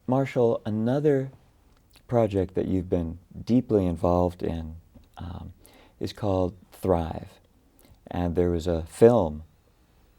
Marshall, another project that you've been deeply involved in is called Thrive. And there was a film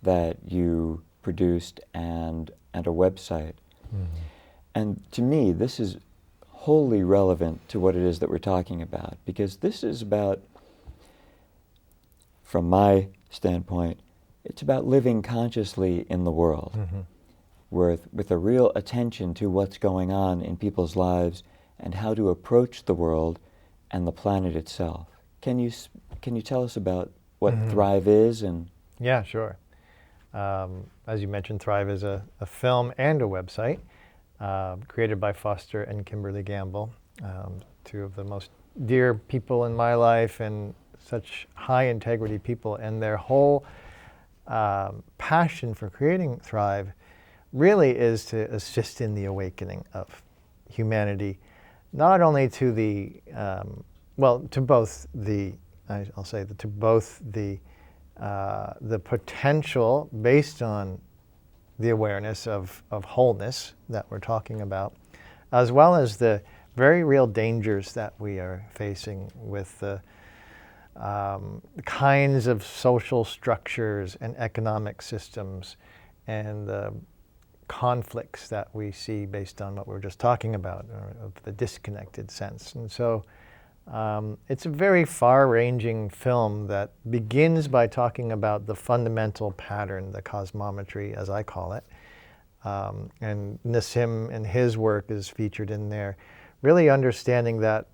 that you produced and a website. Mm-hmm. And to me, this is wholly relevant to what it is that we're talking about, because this is about, from my standpoint, it's about living consciously in the world, mm-hmm. with a real attention to what's going on in people's lives and how to approach the world and the planet itself. Can you tell us about what mm-hmm. Thrive is? And yeah, sure. As you mentioned, Thrive is a film and a website created by Foster and Kimberly Gamble, two of the most dear people in my life and such high integrity people, and their whole passion for creating Thrive really is to assist in the awakening of humanity, not only to the, to both the, the potential based on the awareness of wholeness that we're talking about, as well as the very real dangers that we are facing with the kinds of social structures and economic systems and the conflicts that we see based on what we were just talking about, or of the disconnected sense. And so it's a very far-ranging film that begins by talking about the fundamental pattern, the cosmometry, as I call it. And Nassim and his work is featured in there, really understanding that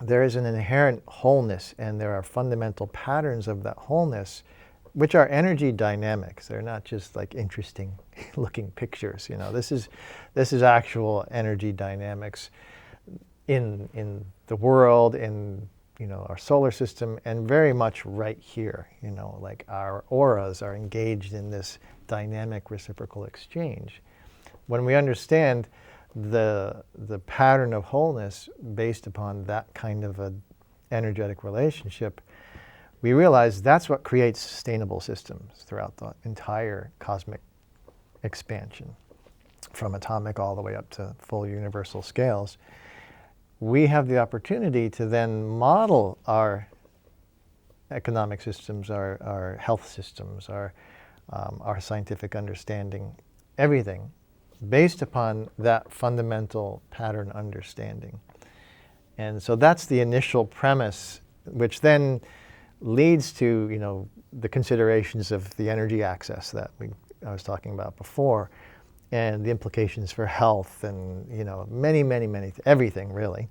there is an inherent wholeness and there are fundamental patterns of that wholeness, which are energy dynamics. They're not just like interesting looking pictures. You know, this is actual energy dynamics in the world, in our solar system, and very much right here. Like our auras are engaged in this dynamic reciprocal exchange. When we understand the pattern of wholeness based upon that kind of an energetic relationship, we realize that's what creates sustainable systems throughout the entire cosmic expansion, from atomic all the way up to full universal scales. We have the opportunity to then model our economic systems, our health systems, our scientific understanding, everything based upon that fundamental pattern understanding. And so that's the initial premise, which then leads to, the considerations of the energy access that I was talking about before, and the implications for health and, many, everything really.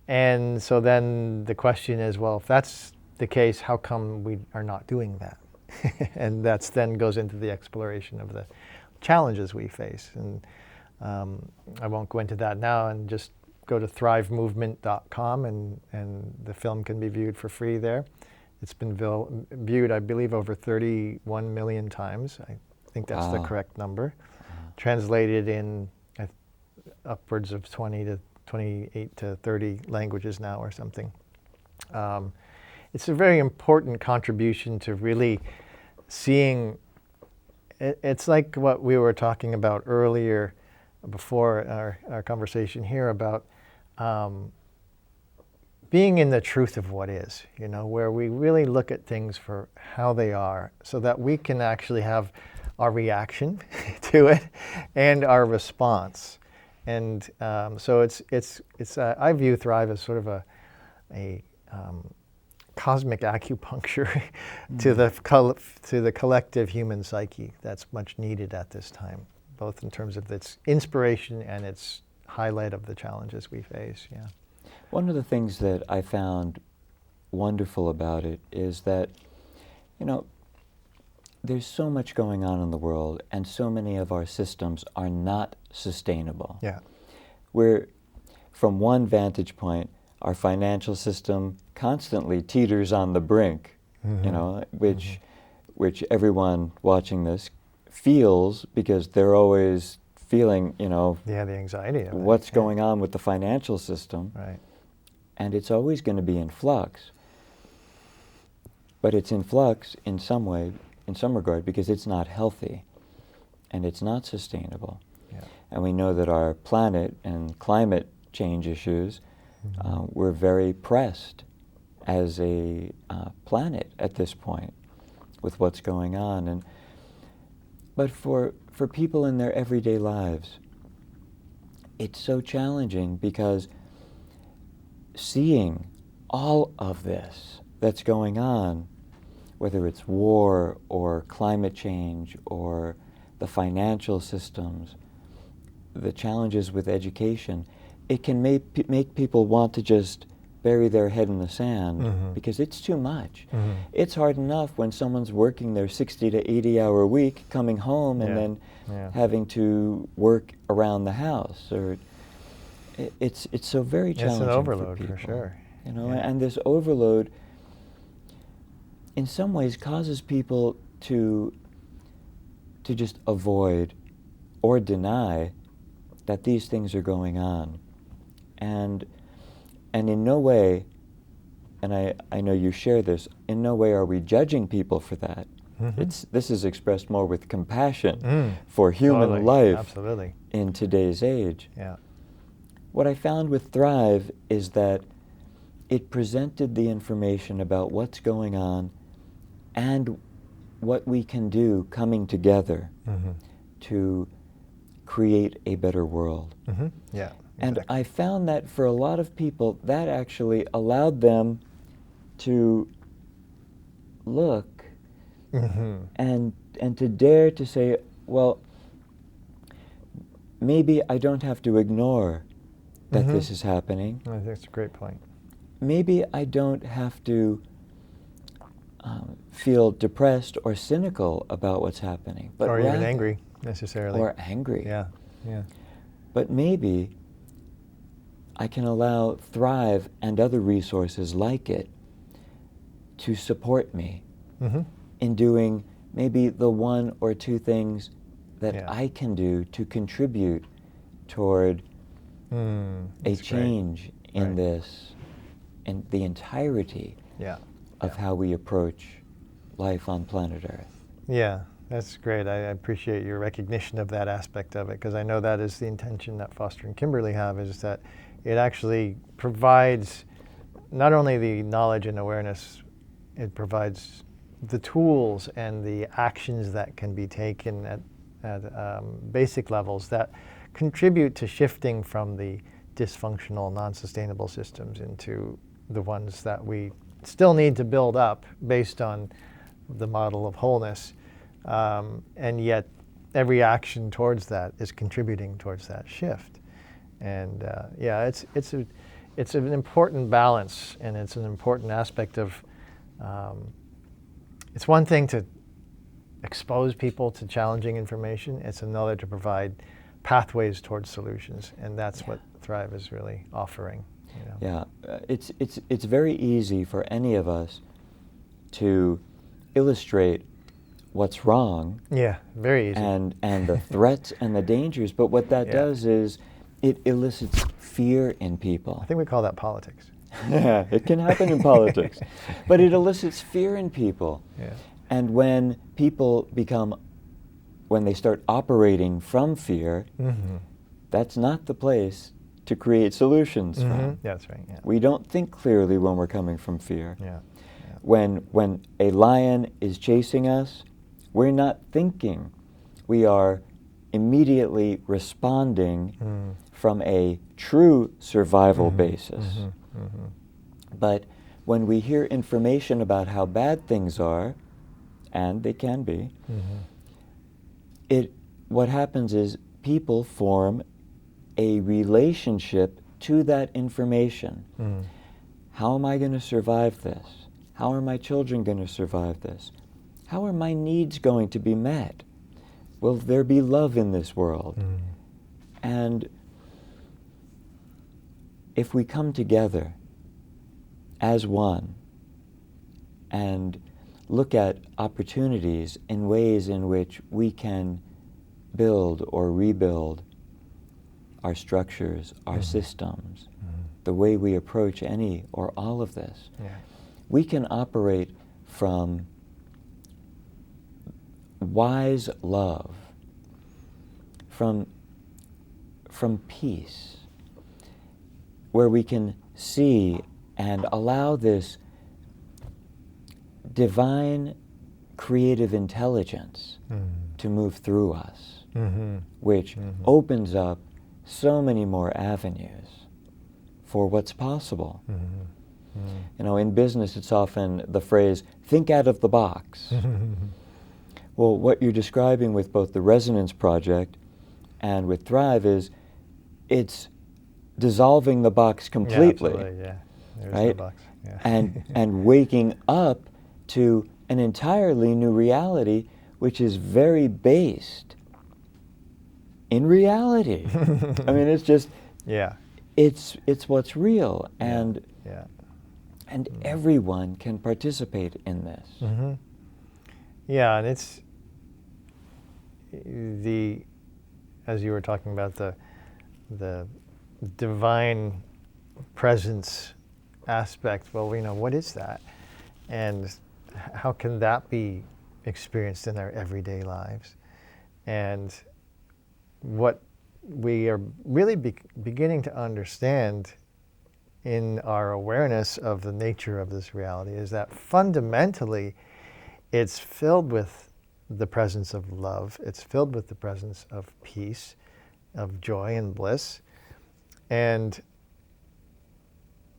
And so then the question is, well, if that's the case, how come we are not doing that? And that's then goes into the exploration of the challenges we face. And I won't go into that now, and just go to thrivemovement.com and the film can be viewed for free there. It's been viewed, I believe, over 31 million times. I think that's the correct number. Translated in upwards of 28 to 30 languages now or something. It's a very important contribution to really seeing, it's like what we were talking about earlier before our conversation here about being in the truth of what is, where we really look at things for how they are so that we can actually have our reaction to it and our response. And so it's I view Thrive as sort of a cosmic acupuncture to the collective human psyche that's much needed at this time, both in terms of its inspiration and its highlight of the challenges we face. Yeah. One of the things that I found wonderful about it is that, there's so much going on in the world, and so many of our systems are not sustainable. Yeah. We're, from one vantage point, our financial system constantly teeters on the brink, mm-hmm. Which everyone watching this feels, because they're always feeling, the anxiety of what's going on with the financial system. Right. And it's always going to be in flux. But it's in flux in some way, in some regard, because it's not healthy and it's not sustainable. Yeah. And we know that our planet and climate change issues, we're very pressed as a planet at this point with what's going on. But for people in their everyday lives, it's so challenging because seeing all of this that's going on, whether it's war or climate change or the financial systems, the challenges with education, it can make people want to just bury their head in the sand because it's too much. It's hard enough when someone's working their 60 to 80-hour week, coming home and then having to work around the house. Or it's so very challenging. It's an overload for people, for sure. You know, and this overload, in some ways, causes people to just avoid or deny that these things are going on. And in no way, and I know you share this, in no way are we judging people for that. This is expressed more with compassion for human life Absolutely. in today's age. Yeah. What I found with Thrive is that it presented the information about what's going on and what we can do coming together to create a better world. Yeah. And Exactly. I found that for a lot of people, that actually allowed them to look and to dare to say, well, maybe I don't have to ignore that this is happening. I think that's a great point. Maybe I don't have to feel depressed or cynical about what's happening. But or even rather, angry, necessarily. Or angry. Yeah, yeah. But maybe I can allow Thrive and other resources like it to support me in doing maybe the one or two things that I can do to contribute toward a change in this, in the entirety of how we approach life on planet Earth. Yeah, that's great. I appreciate your recognition of that aspect of it, because I know that is the intention that Foster and Kimberly have, is that it actually provides not only the knowledge and awareness, it provides the tools and the actions that can be taken at basic levels that contribute to shifting from the dysfunctional, non-sustainable systems into the ones that we still need to build up based on the model of wholeness. And yet every action towards that is contributing towards that shift. And it's an important balance, and it's an important aspect of, it's one thing to expose people to challenging information, it's another to provide pathways towards solutions, and that's what Thrive is really offering. You know? Yeah, it's very easy for any of us to illustrate what's wrong. Yeah, very easy. And the threats and the dangers, but what that does is it elicits fear in people. I think we call that politics. Yeah, it can happen in politics. But it elicits fear in people. Yeah. And when people when they start operating from fear, that's not the place to create solutions from. That's right, yeah. We don't think clearly when we're coming from fear. Yeah. When a lion is chasing us, we're not thinking. We are immediately responding from a true survival basis. But when we hear information about how bad things are, and they can be, what happens is people form a relationship to that information. How am I going to survive this? How are my children going to survive this? How are my needs going to be met? Will there be love in this world? And if we come together as one and look at opportunities in ways in which we can build or rebuild our structures, our systems, the way we approach any or all of this, we can operate from wise love, from from peace, where we can see and allow this divine creative intelligence to move through us, which opens up so many more avenues for what's possible. You know, in business, it's often the phrase, think out of the box. Well, what you're describing with both the Resonance Project and with Thrive is it's dissolving the box completely. Yeah, absolutely, yeah. There's right? the box. Yeah. and waking up to an entirely new reality, which is very based in reality. I mean, it's just, yeah. it's what's real, and Yeah. and everyone can participate in this. Yeah, and it's as you were talking about the divine presence aspect. Well, you know, what is that, and how can that be experienced in our everyday lives? And what we are really beginning to understand in our awareness of the nature of this reality is that fundamentally it's filled with the presence of love. It's filled with the presence of peace, of joy and bliss. And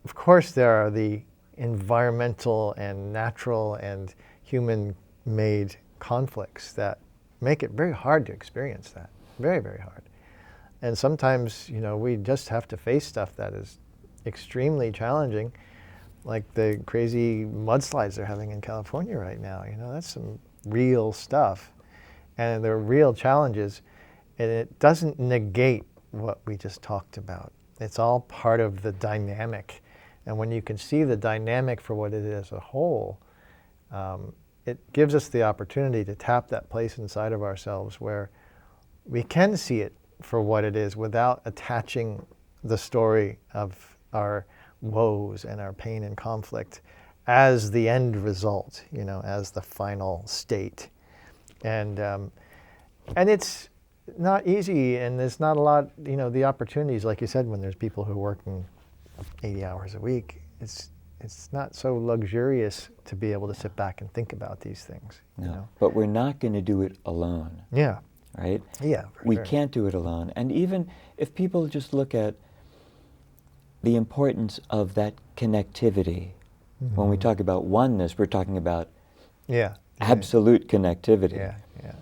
of course there are the environmental and natural and human-made conflicts that make it very hard to experience that. Very, very hard. And sometimes, you know, we just have to face stuff that is extremely challenging, like the crazy mudslides they're having in California right now. You know, that's some real stuff. And there are real challenges. And it doesn't negate what we just talked about. It's all part of the dynamic. And when you can see the dynamic for what it is as a whole, it gives us the opportunity to tap that place inside of ourselves where we can see it for what it is without attaching the story of our woes and our pain and conflict as the end result, you know, as the final state. And it's not easy, and there's not a lot, you know, the opportunities, like you said, when there's people who are working 80 hours a week, it's not so luxurious to be able to sit back and think about these things. No, you know? but we're not going to do it alone. Yeah. Right? Yeah, we sure. can't do it alone. And even if people just look at the importance of that connectivity, when we talk about oneness, we're talking about absolute connectivity. Yeah.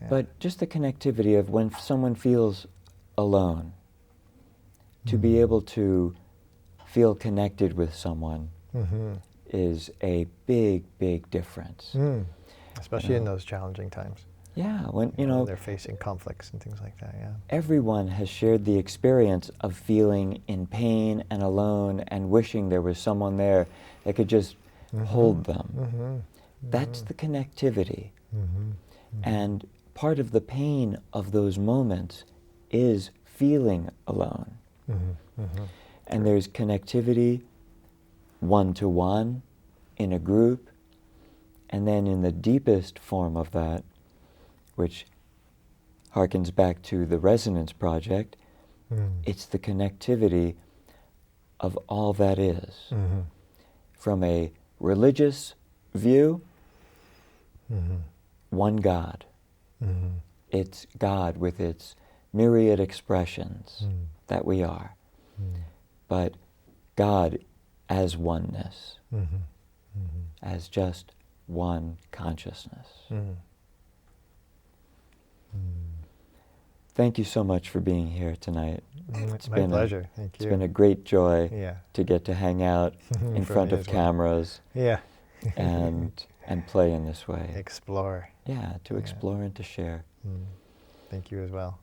But just the connectivity of when someone feels alone, to be able to feel connected with someone is a big, big difference. Especially in those challenging times. Yeah, when, you know, they're facing conflicts and things like that, yeah. Everyone has shared the experience of feeling in pain and alone and wishing there was someone there that could just hold them. That's the connectivity. And part of the pain of those moments is feeling alone. And there's connectivity one-to-one, in a group, and then in the deepest form of that, which harkens back to the Resonance Project, it's the connectivity of all that is. From a religious view, one God. It's God with its myriad expressions that we are. But God as oneness, as just one consciousness. Thank you so much for being here tonight. It's My pleasure. Thank you. It's been a great joy to get to hang out in front of cameras and play in this way. Explore. Yeah, to explore and to share. Thank you as well.